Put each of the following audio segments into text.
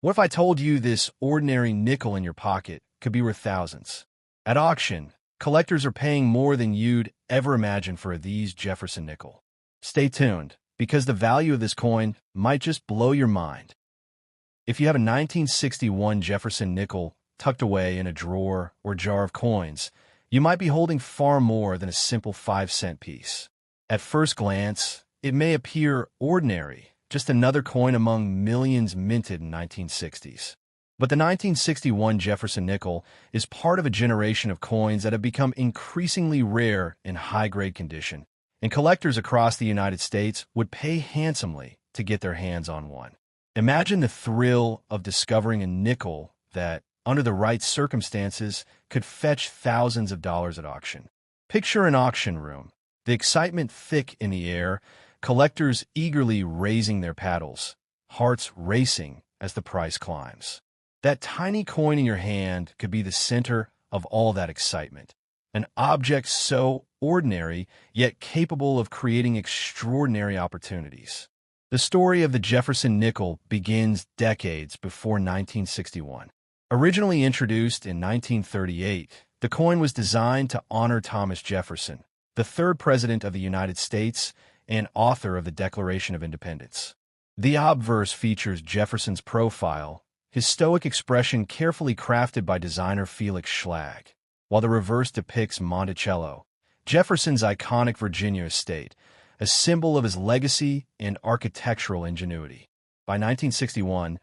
What if I told you this ordinary nickel in your pocket could be worth thousands? At auction, collectors are paying more than you'd ever imagine for these Jefferson nickel. Stay tuned, because the value of this coin might just blow your mind. If you have a 1961 Jefferson nickel tucked away in a drawer or jar of coins, you might be holding far more than a simple 5-cent piece. At first glance, it may appear ordinary, just another coin among millions minted in 1960s. But the 1961 Jefferson nickel is part of a generation of coins that have become increasingly rare in high-grade condition, and collectors across the United States would pay handsomely to get their hands on one. Imagine the thrill of discovering a nickel that, under the right circumstances, could fetch thousands of dollars at auction. Picture an auction room, the excitement thick in the air, collectors eagerly raising their paddles, hearts racing as the price climbs. That tiny coin in your hand could be the center of all that excitement, an object so ordinary yet capable of creating extraordinary opportunities. The story of the Jefferson nickel begins decades before 1961. Originally introduced in 1938, the coin was designed to honor Thomas Jefferson, the third president of the United States and author of the Declaration of Independence. The obverse features Jefferson's profile, his stoic expression carefully crafted by designer Felix Schlag, while the reverse depicts Monticello, Jefferson's iconic Virginia estate, a symbol of his legacy and architectural ingenuity. By 1961,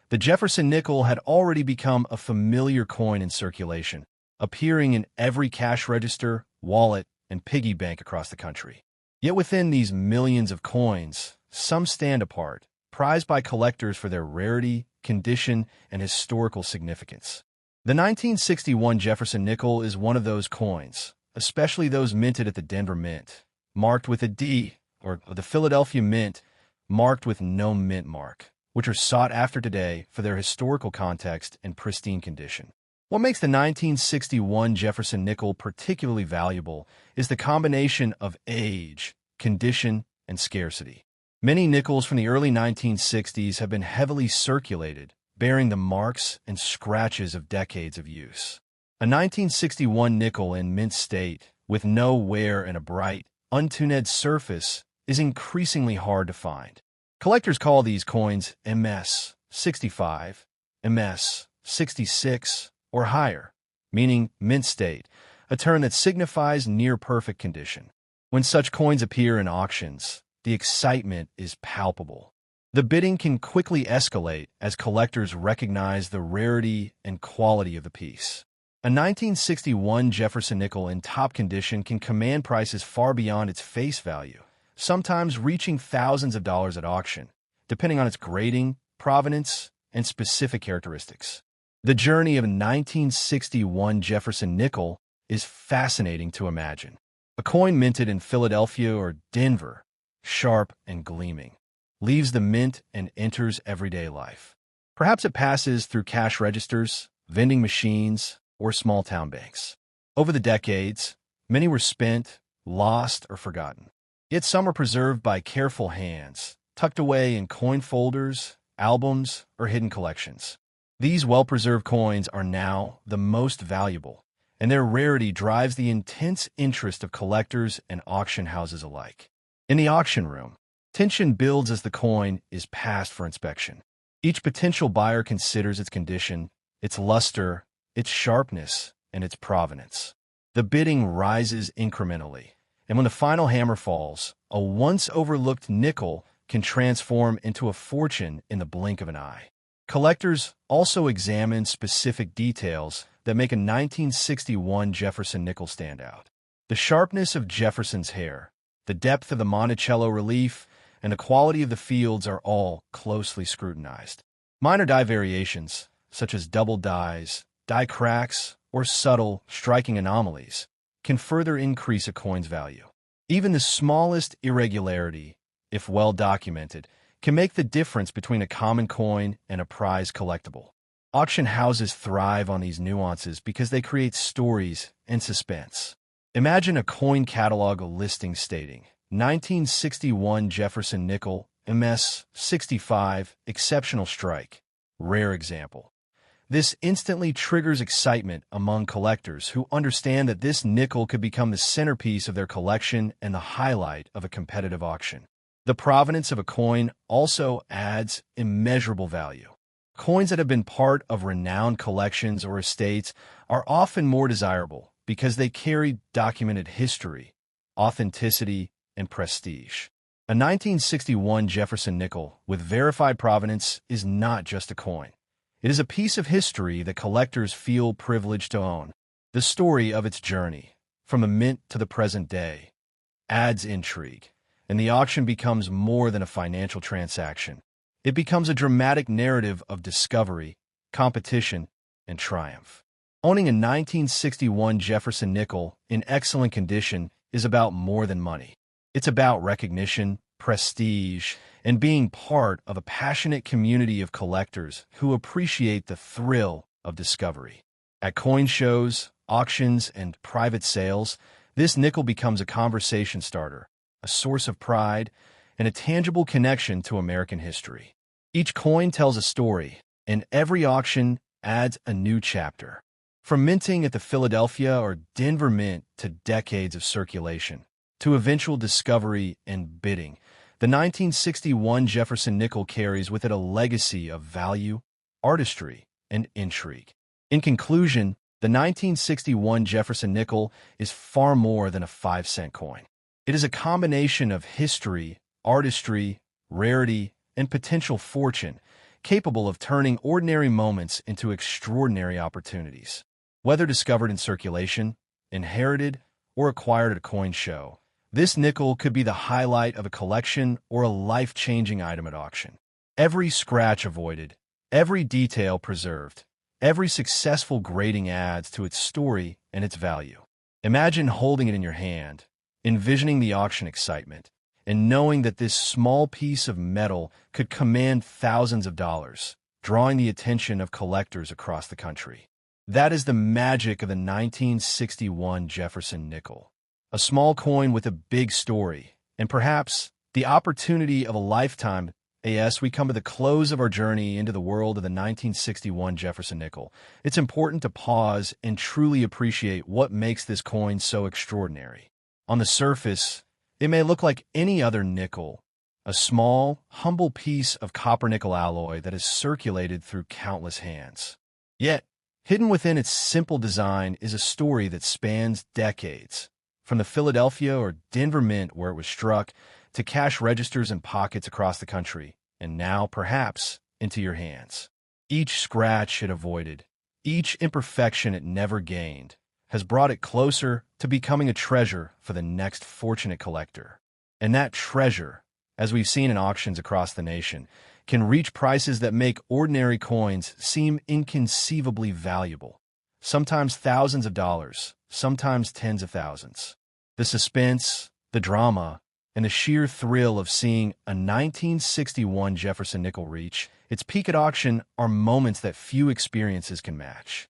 the Jefferson nickel had already become a familiar coin in circulation, appearing in every cash register, wallet, and piggy bank across the country. Yet within these millions of coins, some stand apart, prized by collectors for their rarity, condition, and historical significance. The 1961 Jefferson nickel is one of those coins, especially those minted at the Denver Mint, marked with a D, or the Philadelphia Mint, marked with no mint mark, which are sought after today for their historical context and pristine condition. What makes the 1961 Jefferson nickel particularly valuable is the combination of age, condition, and scarcity. Many nickels from the early 1960s have been heavily circulated, bearing the marks and scratches of decades of use. A 1961 nickel in mint state, with no wear and a bright, untuned surface, is increasingly hard to find. Collectors call these coins MS 65, MS 66, or higher, meaning mint state, a term that signifies near-perfect condition. When such coins appear in auctions, the excitement is palpable. The bidding can quickly escalate as collectors recognize the rarity and quality of the piece. A 1961 Jefferson nickel in top condition can command prices far beyond its face value, sometimes reaching thousands of dollars at auction, depending on its grading, provenance, and specific characteristics. The journey of a 1961 Jefferson nickel is fascinating to imagine. A coin minted in Philadelphia or Denver, sharp and gleaming, leaves the mint and enters everyday life. Perhaps it passes through cash registers, vending machines, or small-town banks. Over the decades, many were spent, lost, or forgotten. Yet some are preserved by careful hands, tucked away in coin folders, albums, or hidden collections. These well-preserved coins are now the most valuable, and their rarity drives the intense interest of collectors and auction houses alike. In the auction room, tension builds as the coin is passed for inspection. Each potential buyer considers its condition, its luster, its sharpness, and its provenance. The bidding rises incrementally, and when the final hammer falls, a once-overlooked nickel can transform into a fortune in the blink of an eye. Collectors also examine specific details that make a 1961 Jefferson nickel stand out. The sharpness of Jefferson's hair, the depth of the Monticello relief, and the quality of the fields are all closely scrutinized. Minor die variations, such as double dies, die cracks, or subtle, striking anomalies, can further increase a coin's value. Even the smallest irregularity, if well documented, can make the difference between a common coin and a prized collectible. Auction houses thrive on these nuances because they create stories and suspense. Imagine a coin catalog listing stating, 1961 Jefferson nickel, MS 65, exceptional strike, rare example. This instantly triggers excitement among collectors who understand that this nickel could become the centerpiece of their collection and the highlight of a competitive auction. The provenance of a coin also adds immeasurable value. Coins that have been part of renowned collections or estates are often more desirable because they carry documented history, authenticity, and prestige. A 1961 Jefferson nickel with verified provenance is not just a coin. It is a piece of history that collectors feel privileged to own. The story of its journey, from the mint to the present day, adds intrigue, and the auction becomes more than a financial transaction. It becomes a dramatic narrative of discovery, competition, and triumph. Owning a 1961 Jefferson nickel in excellent condition is about more than money. It's about recognition, prestige, and being part of a passionate community of collectors who appreciate the thrill of discovery. At coin shows, auctions, and private sales, this nickel becomes a conversation starter, a source of pride, and a tangible connection to American history. Each coin tells a story, and every auction adds a new chapter. From minting at the Philadelphia or Denver Mint to decades of circulation, to eventual discovery and bidding, the 1961 Jefferson nickel carries with it a legacy of value, artistry, and intrigue. In conclusion, the 1961 Jefferson nickel is far more than a 5-cent coin. It is a combination of history, artistry, rarity, and potential fortune, capable of turning ordinary moments into extraordinary opportunities. Whether discovered in circulation, inherited, or acquired at a coin show, this nickel could be the highlight of a collection or a life-changing item at auction. Every scratch avoided, every detail preserved, every successful grading adds to its story and its value. Imagine holding it in your hand, envisioning the auction excitement, and knowing that this small piece of metal could command thousands of dollars, drawing the attention of collectors across the country. That is the magic of the 1961 Jefferson nickel. A small coin with a big story, and perhaps the opportunity of a lifetime. As we come to the close of our journey into the world of the 1961 Jefferson nickel, it's important to pause and truly appreciate what makes this coin so extraordinary. On the surface, it may look like any other nickel, a small, humble piece of copper-nickel alloy that has circulated through countless hands. Yet, hidden within its simple design is a story that spans decades. From the Philadelphia or Denver Mint where it was struck, to cash registers and pockets across the country, and now, perhaps, into your hands. Each scratch it avoided, each imperfection it never gained, has brought it closer to becoming a treasure for the next fortunate collector. And that treasure, as we've seen in auctions across the nation, can reach prices that make ordinary coins seem inconceivably valuable. Sometimes thousands of dollars, sometimes tens of thousands. The suspense, the drama, and the sheer thrill of seeing a 1961 Jefferson nickel reach its peak at auction are moments that few experiences can match.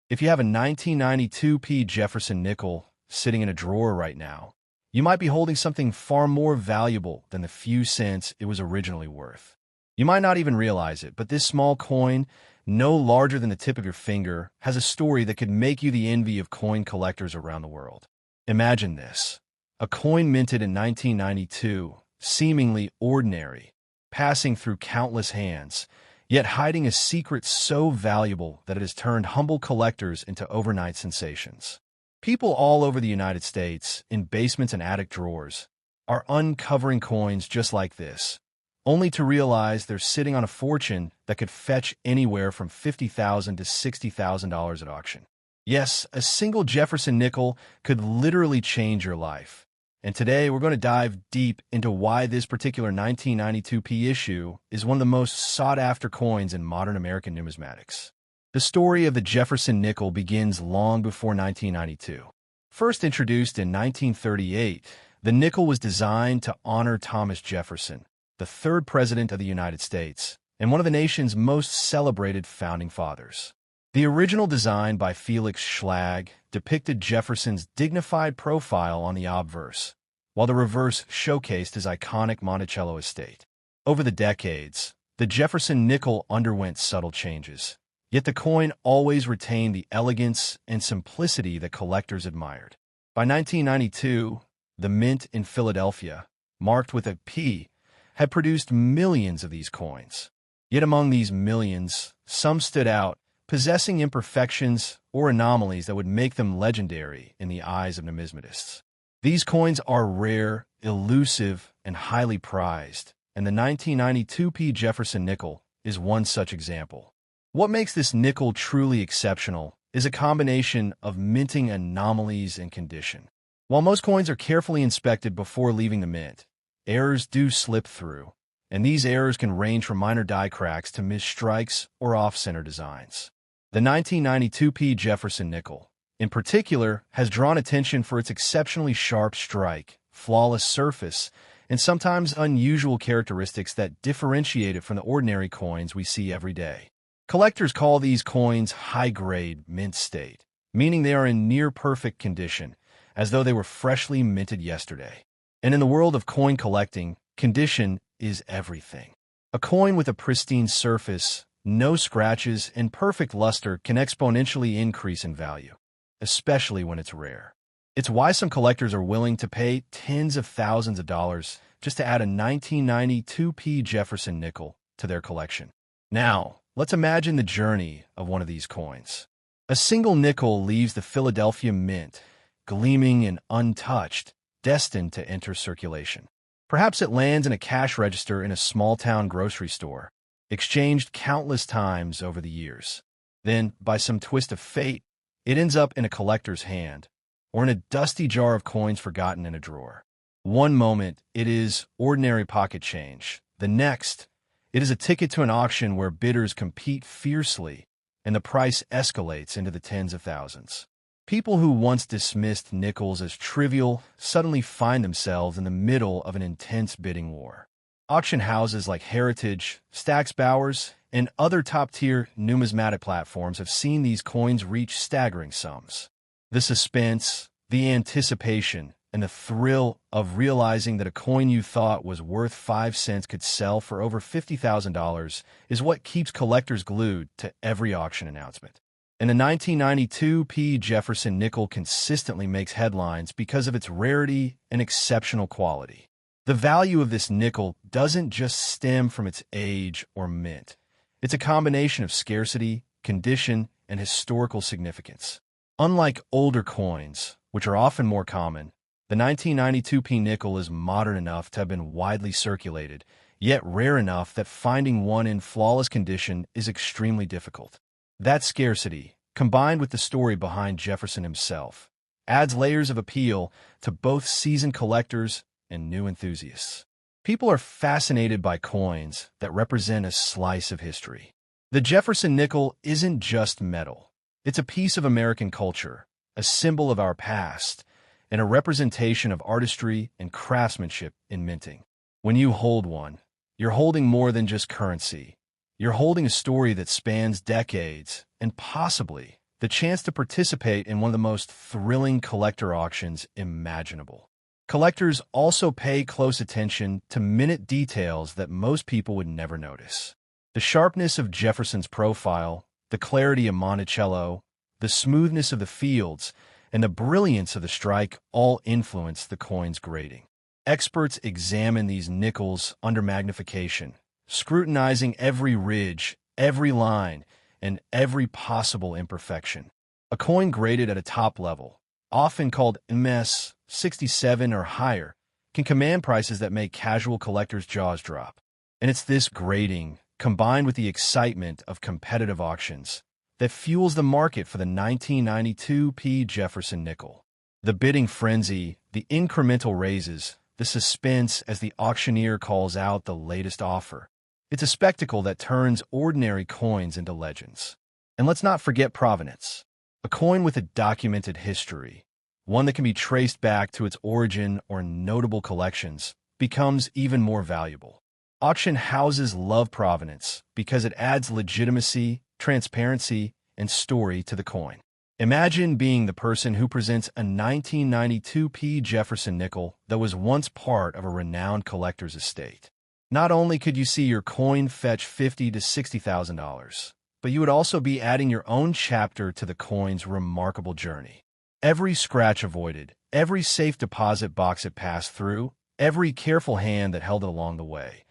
If you have a 1992 Jefferson nickel sitting in a drawer right now, you might be holding something far more valuable than the few cents it was originally worth. You might not even realize it, but this small coin, no larger than the tip of your finger, has a story that could make you the envy of coin collectors around the world. Imagine this. A coin minted in 1992, seemingly ordinary, passing through countless hands, yet hiding a secret so valuable that it has turned humble collectors into overnight sensations. People all over the United States, in basements and attic drawers, are uncovering coins just like this, only to realize they're sitting on a fortune that could fetch anywhere from $50,000 to $60,000 at auction. Yes, a single Jefferson nickel could literally change your life. And today we're going to dive deep into why this particular 1992 issue is one of the most sought-after coins in modern American numismatics. The story of the Jefferson nickel begins long before 1992. First introduced in 1938, the nickel was designed to honor Thomas Jefferson, the third president of the United States, and one of the nation's most celebrated founding fathers. The original design by Felix Schlag depicted Jefferson's dignified profile on the obverse, while the reverse showcased his iconic Monticello estate. Over the decades, The Jefferson nickel underwent subtle changes, yet the coin always retained the elegance and simplicity that collectors admired. By 1992, the mint in Philadelphia, marked with a P, had produced millions of these coins. Yet among these millions, some stood out, possessing imperfections or anomalies that would make them legendary in the eyes of numismatists. These coins are rare, elusive, and highly prized, and the 1992 P Jefferson nickel is one such example. What makes this nickel truly exceptional is a combination of minting anomalies and condition. While most coins are carefully inspected before leaving the mint, errors do slip through, and these errors can range from minor die cracks to missed strikes or off-center designs. The 1992 P Jefferson nickel, in particular, has drawn attention for its exceptionally sharp strike, flawless surface, and sometimes unusual characteristics that differentiate it from the ordinary coins we see every day. Collectors call these coins high-grade mint state, meaning they are in near-perfect condition, as though they were freshly minted yesterday. And in the world of coin collecting, condition is everything. A coin with a pristine surface, no scratches, and perfect luster can exponentially increase in value, especially when it's rare. It's why some collectors are willing to pay tens of thousands of dollars just to add a 1992 P Jefferson nickel to their collection. Now, let's imagine the journey of one of these coins. A single nickel leaves the Philadelphia Mint, gleaming and untouched, destined to enter circulation. Perhaps it lands in a cash register in a small-town grocery store, exchanged countless times over the years. Then, by some twist of fate, it ends up in a collector's hand, or in a dusty jar of coins forgotten in a drawer. One moment, it is ordinary pocket change. The next, it is a ticket to an auction where bidders compete fiercely, and the price escalates into the tens of thousands. People who once dismissed nickels as trivial suddenly find themselves in the middle of an intense bidding war. Auction houses like Heritage, Stack's Bowers, and other top-tier numismatic platforms have seen these coins reach staggering sums. The suspense, the anticipation, and the thrill of realizing that a coin you thought was worth 5 cents could sell for over $50,000 is what keeps collectors glued to every auction announcement. And the 1992 P Jefferson nickel consistently makes headlines because of its rarity and exceptional quality. The value of this nickel doesn't just stem from its age or mint. It's a combination of scarcity, condition, and historical significance. Unlike older coins, which are often more common, the 1992 P nickel is modern enough to have been widely circulated, yet rare enough that finding one in flawless condition is extremely difficult. That scarcity, combined with the story behind Jefferson himself, adds layers of appeal to both seasoned collectors and new enthusiasts. People are fascinated by coins that represent a slice of history. The Jefferson nickel isn't just metal. It's a piece of American culture, a symbol of our past, and a representation of artistry and craftsmanship in minting. When you hold one, you're holding more than just currency. You're holding a story that spans decades and possibly the chance to participate in one of the most thrilling collector auctions imaginable. Collectors also pay close attention to minute details that most people would never notice. The sharpness of Jefferson's profile, the clarity of Monticello, the smoothness of the fields, and the brilliance of the strike all influence the coin's grading. Experts examine these nickels under magnification, scrutinizing every ridge, every line, and every possible imperfection. A coin graded at a top level, often called MS 67 or higher, can command prices that make casual collectors' jaws drop. And it's this grading, combined with the excitement of competitive auctions, that fuels the market for the 1992 P Jefferson nickel. The bidding frenzy, the incremental raises, the suspense as the auctioneer calls out the latest offer. It's a spectacle that turns ordinary coins into legends. And let's not forget provenance. A coin with a documented history, one that can be traced back to its origin or notable collections, becomes even more valuable. Auction houses love provenance because it adds legitimacy, transparency, and story to the coin. Imagine being the person who presents a 1992 P Jefferson nickel that was once part of a renowned collector's estate. Not only could you see your coin fetch $50,000 to $60,000, but you would also be adding your own chapter to the coin's remarkable journey. Every scratch avoided, every safe deposit box it passed through, every careful hand that held it along the way.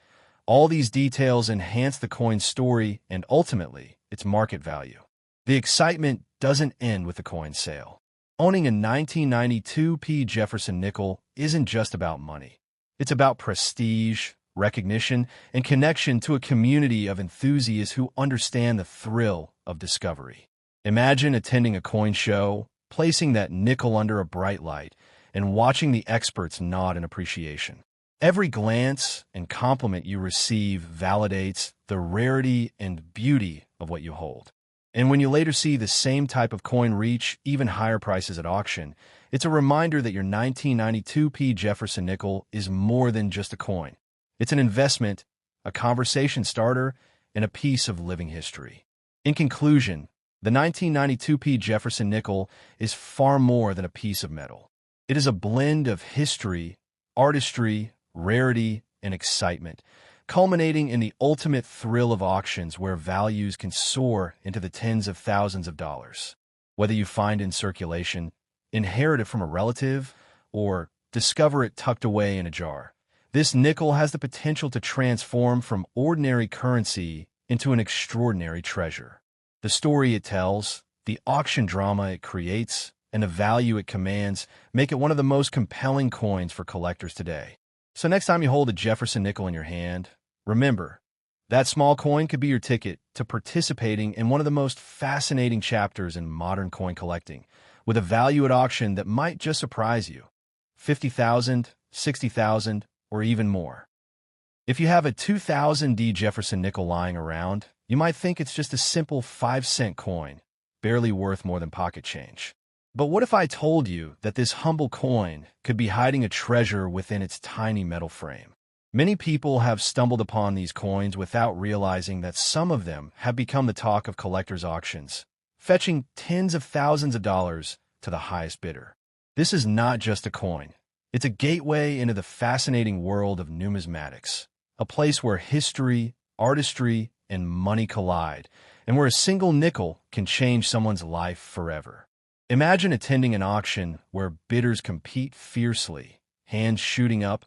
All these details enhance the coin's story and ultimately its market value. The excitement doesn't end with the coin sale. Owning a 1992 Jefferson nickel isn't just about money. It's about prestige, recognition, and connection to a community of enthusiasts who understand the thrill of discovery. Imagine attending a coin show, placing that nickel under a bright light, and watching the experts nod in appreciation. Every glance and compliment you receive validates the rarity and beauty of what you hold. And when you later see the same type of coin reach even higher prices at auction, it's a reminder that your 1992 Jefferson nickel is more than just a coin. It's an investment, a conversation starter, and a piece of living history. In conclusion, the 1992 Jefferson nickel is far more than a piece of metal. It is a blend of history, artistry, rarity, and excitement, culminating in the ultimate thrill of auctions where values can soar into the tens of thousands of dollars. Whether you find it in circulation, inherit it from a relative, or discover it tucked away in a jar, this nickel has the potential to transform from ordinary currency into an extraordinary treasure. The story it tells, the auction drama it creates, and the value it commands make it one of the most compelling coins for collectors today. So next time you hold a Jefferson nickel in your hand, remember, that small coin could be your ticket to participating in one of the most fascinating chapters in modern coin collecting, with a value at auction that might just surprise you. $50,000, $60,000, or even more. If you have a 2000 Jefferson nickel lying around, you might think it's just a simple 5-cent coin, barely worth more than pocket change. But what if I told you that this humble coin could be hiding a treasure within its tiny metal frame? Many people have stumbled upon these coins without realizing that some of them have become the talk of collectors' auctions, fetching tens of thousands of dollars to the highest bidder. This is not just a coin. It's a gateway into the fascinating world of numismatics, a place where history, artistry, and money collide, and where a single nickel can change someone's life forever. Imagine attending an auction where bidders compete fiercely, hands shooting up,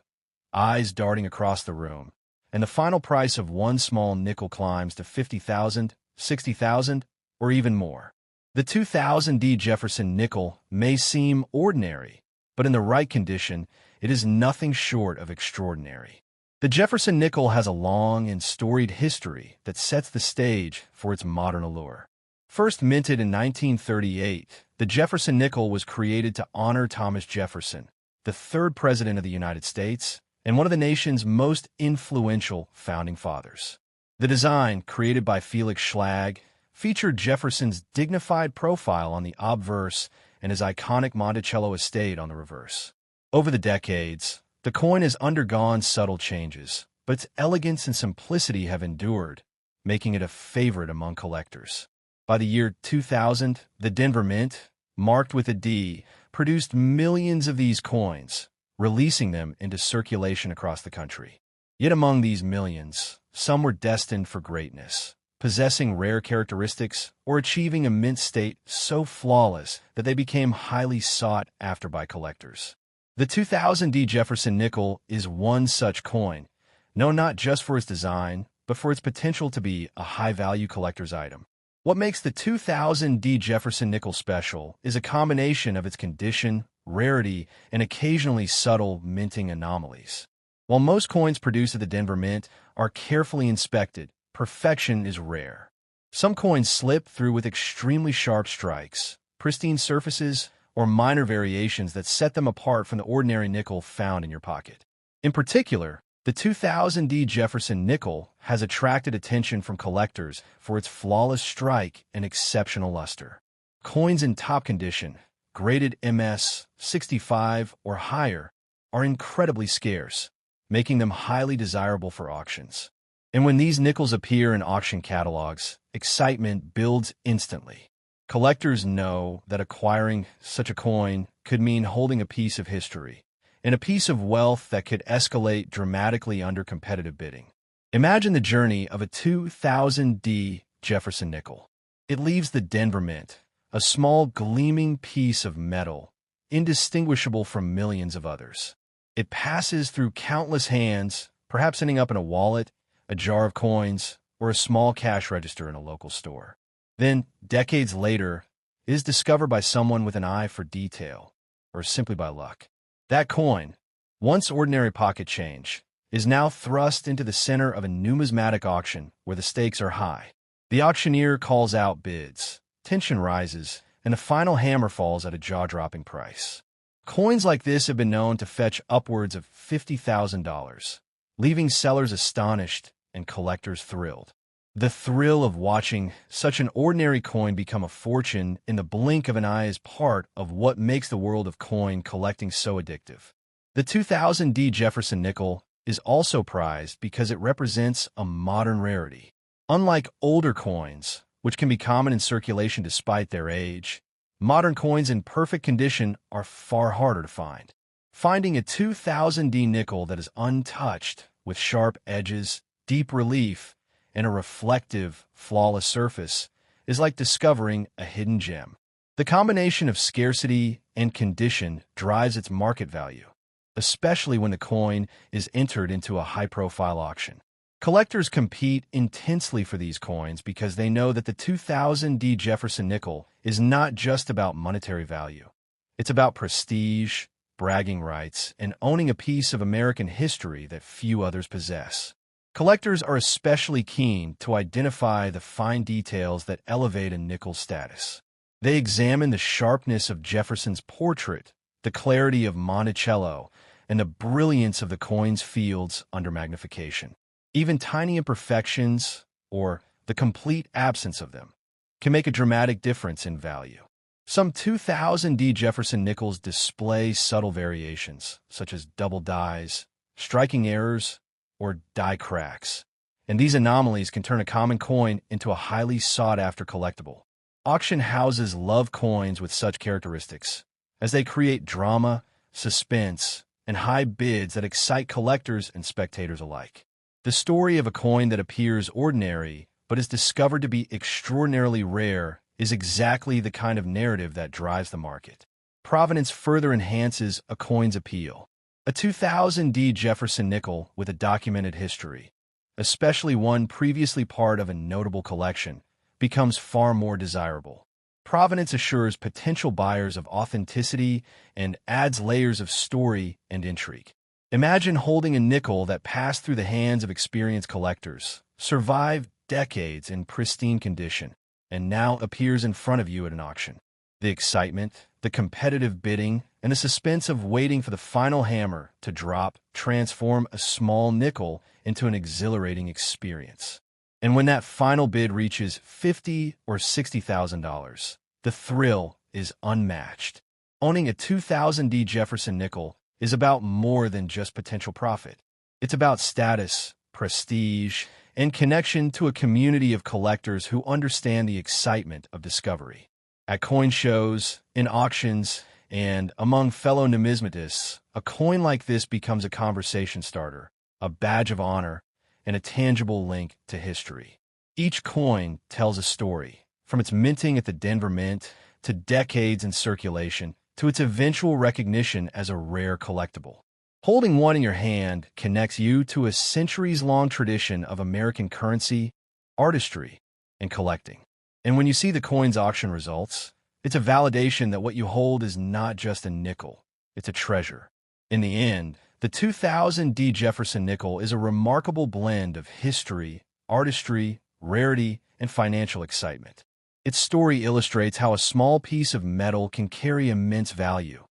eyes darting across the room, and the final price of one small nickel climbs to $50,000, $60,000, or even more. The 2000 Jefferson nickel may seem ordinary, but in the right condition, it is nothing short of extraordinary. The Jefferson nickel has a long and storied history that sets the stage for its modern allure. First minted in 1938, the Jefferson nickel was created to honor Thomas Jefferson, the third president of the United States and one of the nation's most influential founding fathers. The design, created by Felix Schlag, featured Jefferson's dignified profile on the obverse and his iconic Monticello estate on the reverse. Over the decades, the coin has undergone subtle changes, but its elegance and simplicity have endured, making it a favorite among collectors. By the year 2000, the Denver Mint, marked with a D, produced millions of these coins, releasing them into circulation across the country. Yet among these millions, some were destined for greatness, possessing rare characteristics or achieving a mint state so flawless that they became highly sought after by collectors. The 2000 Jefferson nickel is one such coin, known not just for its design, but for its potential to be a high-value collector's item. What makes the 2000 Jefferson nickel special is a combination of its condition, rarity, and occasionally subtle minting anomalies. While most coins produced at the Denver Mint are carefully inspected, perfection is rare. Some coins slip through with extremely sharp strikes, pristine surfaces, or minor variations that set them apart from the ordinary nickel found in your pocket. In particular, the 2000 Jefferson nickel has attracted attention from collectors for its flawless strike and exceptional luster. Coins in top condition, graded MS 65 or higher, are incredibly scarce, making them highly desirable for auctions. And when these nickels appear in auction catalogs, excitement builds instantly. Collectors know that acquiring such a coin could mean holding a piece of history, and a piece of wealth that could escalate dramatically under competitive bidding. Imagine the journey of a 2000D Jefferson nickel. It leaves the Denver Mint, a small gleaming piece of metal, indistinguishable from millions of others. It passes through countless hands, perhaps ending up in a wallet, a jar of coins, or a small cash register in a local store. Then, decades later, it is discovered by someone with an eye for detail, or simply by luck. That coin, once ordinary pocket change, is now thrust into the center of a numismatic auction where the stakes are high. The auctioneer calls out bids, tension rises, and the final hammer falls at a jaw-dropping price. Coins like this have been known to fetch upwards of $50,000, leaving sellers astonished and collectors thrilled. The thrill of watching such an ordinary coin become a fortune in the blink of an eye is part of what makes the world of coin collecting so addictive. The 2000D Jefferson nickel is also prized because it represents a modern rarity. Unlike older coins, which can be common in circulation despite their age, modern coins in perfect condition are far harder to find. Finding a 2000D nickel that is untouched, with sharp edges, deep relief, and a reflective, flawless surface is like discovering a hidden gem. The combination of scarcity and condition drives its market value, especially when the coin is entered into a high-profile auction. Collectors compete intensely for these coins because they know that the 2000D Jefferson nickel is not just about monetary value. It's about prestige, bragging rights, and owning a piece of American history that few others possess. Collectors are especially keen to identify the fine details that elevate a nickel's status. They examine the sharpness of Jefferson's portrait, the clarity of Monticello, and the brilliance of the coin's fields under magnification. Even tiny imperfections, or the complete absence of them, can make a dramatic difference in value. Some 2000D Jefferson nickels display subtle variations, such as double dies, striking errors, or die cracks, and these anomalies can turn a common coin into a highly sought-after collectible. Auction houses love coins with such characteristics, as they create drama, suspense, and high bids that excite collectors and spectators alike. The story of a coin that appears ordinary but is discovered to be extraordinarily rare is exactly the kind of narrative that drives the market. Provenance further enhances a coin's appeal. A 2000D Jefferson nickel with a documented history, especially one previously part of a notable collection, becomes far more desirable. Provenance assures potential buyers of authenticity and adds layers of story and intrigue. Imagine holding a nickel that passed through the hands of experienced collectors, survived decades in pristine condition, and now appears in front of you at an auction. The excitement, the competitive bidding, and the suspense of waiting for the final hammer to drop transform a small nickel into an exhilarating experience. And when that final bid reaches $50,000 or $60,000, the thrill is unmatched. Owning a 2000D Jefferson nickel is about more than just potential profit. It's about status, prestige, and connection to a community of collectors who understand the excitement of discovery. At coin shows, in auctions, and among fellow numismatists, a coin like this becomes a conversation starter, a badge of honor, and a tangible link to history. Each coin tells a story, from its minting at the Denver Mint to decades in circulation to its eventual recognition as a rare collectible. Holding one in your hand connects you to a centuries-long tradition of American currency, artistry, and collecting. And when you see the coin's auction results, it's a validation that what you hold is not just a nickel, it's a treasure. In the end, the 2000D Jefferson nickel is a remarkable blend of history, artistry, rarity, and financial excitement. Its story illustrates how a small piece of metal can carry immense value,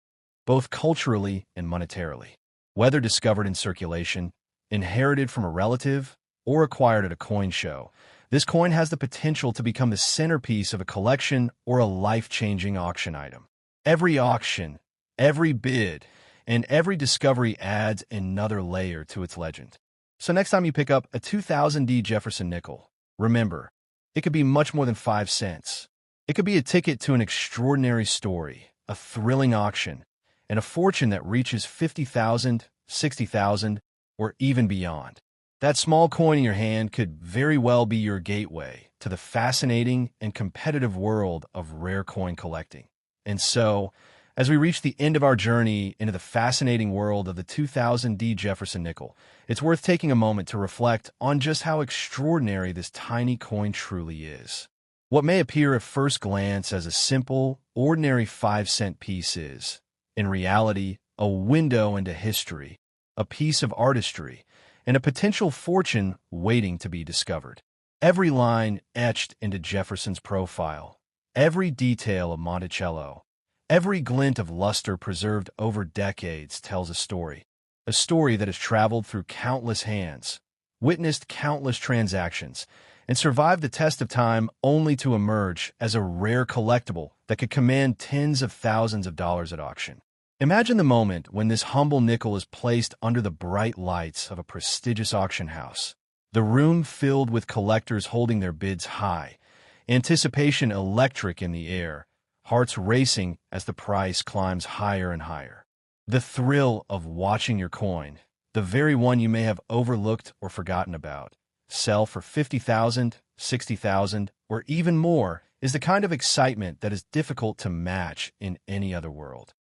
both culturally and monetarily. Whether discovered in circulation, inherited from a relative, or acquired at a coin show, this coin has the potential to become the centerpiece of a collection or a life-changing auction item. Every auction, every bid, and every discovery adds another layer to its legend. So next time you pick up a 2000D Jefferson nickel, remember, it could be much more than 5 cents. It could be a ticket to an extraordinary story, a thrilling auction, and a fortune that reaches 50,000, 60,000, or even beyond. That small coin in your hand could very well be your gateway to the fascinating and competitive world of rare coin collecting. And so, as we reach the end of our journey into the fascinating world of the 2000 D Jefferson nickel, it's worth taking a moment to reflect on just how extraordinary this tiny coin truly is. What may appear at first glance as a simple, ordinary 5-cent piece is, in reality, a window into history, a piece of artistry, and a potential fortune waiting to be discovered. Every line etched into Jefferson's profile, every detail of Monticello, every glint of luster preserved over decades tells a story that has traveled through countless hands, witnessed countless transactions, and survived the test of time only to emerge as a rare collectible that could command tens of thousands of dollars at auction. Imagine the moment when this humble nickel is placed under the bright lights of a prestigious auction house. The room filled with collectors holding their bids high, anticipation electric in the air, hearts racing as the price climbs higher and higher. The thrill of watching your coin, the very one you may have overlooked or forgotten about, sell for 50,000, 60,000, or even more is the kind of excitement that is difficult to match in any other world.